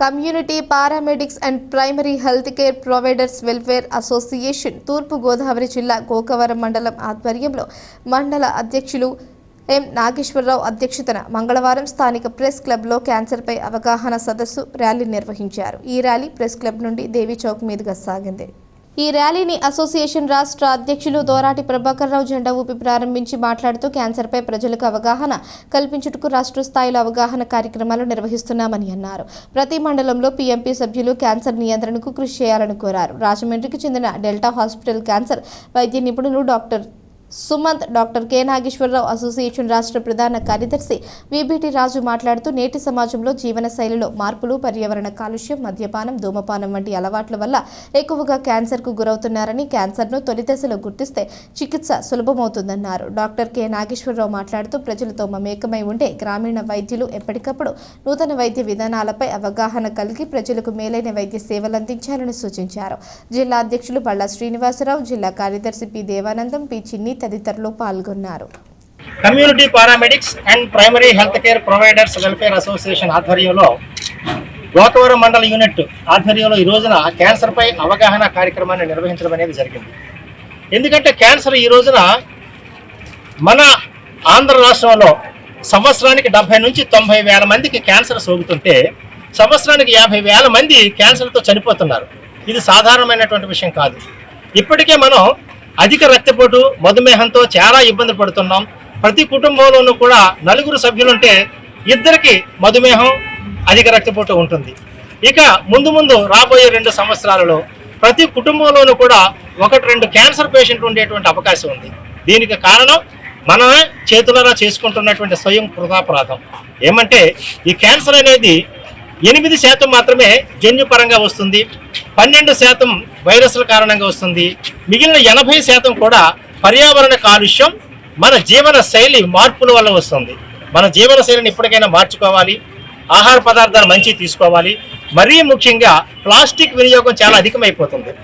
Community paramedics and primary health care providers welfare association తూర్పు గోదావరి జిల్లా గోకవరం మండలం ఆధ్వర్యంలో మండల అధ్యక్షులు ఎం నాగేశ్వరరావు అధ్యక్షతన మంగళవారం స్థానిక ప్రెస్ క్లబ్లో క్యాన్సర్పై అవగాహన సదస్సు ర్యాలీ నిర్వహించారు. ఈ ర్యాలీ ప్రెస్ క్లబ్ నుండి దేవి చౌక్ మీదుగా సాగింది. ఈ ర్యాలీని అసోసియేషన్ రాష్ట్ర అధ్యక్షులు దోరాటి ప్రభాకర్ రావు జెండా ఊపి ప్రారంభించి మాట్లాడుతూ క్యాన్సర్పై ప్రజలకు అవగాహన కల్పించుటకు రాష్ట్ర స్థాయిలో అవగాహన కార్యక్రమాలు నిర్వహిస్తున్నామని అన్నారు. ప్రతి మండలంలో పీఎంపీ సభ్యులు క్యాన్సర్ నియంత్రణకు కృషి చేయాలని కోరారు. రాజమండ్రికి చెందిన డెల్టా హాస్పిటల్ క్యాన్సర్ వైద్య నిపుణులు doctor Sumanth, doctor K Nageswararao association రాష్ట్ర ప్రధాన కార్యదర్శి విబిటి రాజు మాట్లాడుతూ నేటి సమాజంలో జీవన శైలిలో మార్పులు, పర్యావరణ కాలుష్యం, మద్యపానం, ధూమపానం వంటి అలవాట్ల వల్ల ఎక్కువగా క్యాన్సర్కు గురవుతున్నారని, క్యాన్సర్ను తొలి దశలో గుర్తిస్తే చికిత్స సులభమవుతుందన్నారు. డాక్టర్ కె నాగేశ్వరరావు మాట్లాడుతూ ప్రజలతో మమేకమై ఉండే గ్రామీణ వైద్యులు ఎప్పటికప్పుడు నూతన వైద్య విధానాలపై అవగాహన కలిగి ప్రజలకు మేలైన వైద్య సేవలందించాలని సూచించారు. జిల్లా అధ్యక్షులు బళ్ళ శ్రీనివాసరావు, జిల్లా కార్యదర్శి పి దేవానందం, పి చిన్ని తదితరులు పాల్గొన్నారు. Community paramedics and primary health care providers welfare association ఆధ్వర్యంలో గోకవరం మండల యూనిట్ ఆధ్వర్యంలో ఈ రోజున క్యాన్సర్పై అవగాహన కార్యక్రమాన్ని నిర్వహించడం అనేది జరిగింది. ఎందుకంటే క్యాన్సర్ ఈ రోజున మన ఆంధ్ర రాష్ట్రంలో సంవత్సరానికి 70 నుంచి 90 వేల మందికి క్యాన్సర్ సోకుతుంటే సంవత్సరానికి 50 వేల మంది క్యాన్సర్తో చనిపోతున్నారు. ఇది సాధారణమైనటువంటి విషయం కాదు. ఇప్పటికే మనం అధిక రక్తపోటు, మధుమేహంతో చాలా ఇబ్బంది పడుతున్నాం. ప్రతి కుటుంబంలోనూ కూడా 4 సభ్యులుంటే 2కి మధుమేహం, అధిక రక్తపోటు ఉంటుంది. ఇక ముందు రాబోయే 2 సంవత్సరాలలో ప్రతి కుటుంబంలోనూ కూడా 1-2 క్యాన్సర్ పేషెంట్ ఉండేటువంటి అవకాశం ఉంది. దీనికి కారణం మనమే చేతులారా చేసుకుంటున్నటువంటి స్వయం కృతాపరాధం. ఏమంటే ఈ క్యాన్సర్ అనేది 8% మాత్రమే జన్యుపరంగా వస్తుంది, 12% వైరస్ల కారణంగా వస్తుంది. మిగిలిన 80% కూడా పర్యావరణ కాలుష్యం, మన జీవన శైలి మార్పుల వల్ల వస్తుంది. మన జీవన శైలిని ఇప్పటికైనా మార్చుకోవాలి. ఆహార పదార్థాలు మంచి తీసుకోవాలి. మరీ ముఖ్యంగా ప్లాస్టిక్ వినియోగం చాలా అధికమైపోతుంది.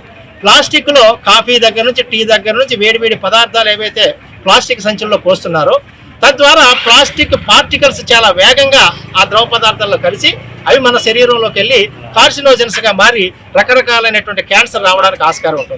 ప్లాస్టిక్లో కాఫీ దగ్గర నుంచి, టీ దగ్గర నుంచి వేడివేడి పదార్థాలు ఏవైతే ప్లాస్టిక్ సంచుల్లో పోస్తున్నారో తద్వారా ప్లాస్టిక్ పార్టికల్స్ చాలా వేగంగా ఆ ద్రవ పదార్థాల్లో కలిసి అవి మన శరీరంలోకి వెళ్ళి కార్సినోజెన్స్గా మారి రకరకాలైనటువంటి క్యాన్సర్ రావడానికి ఆస్కారం ఉంటుంది.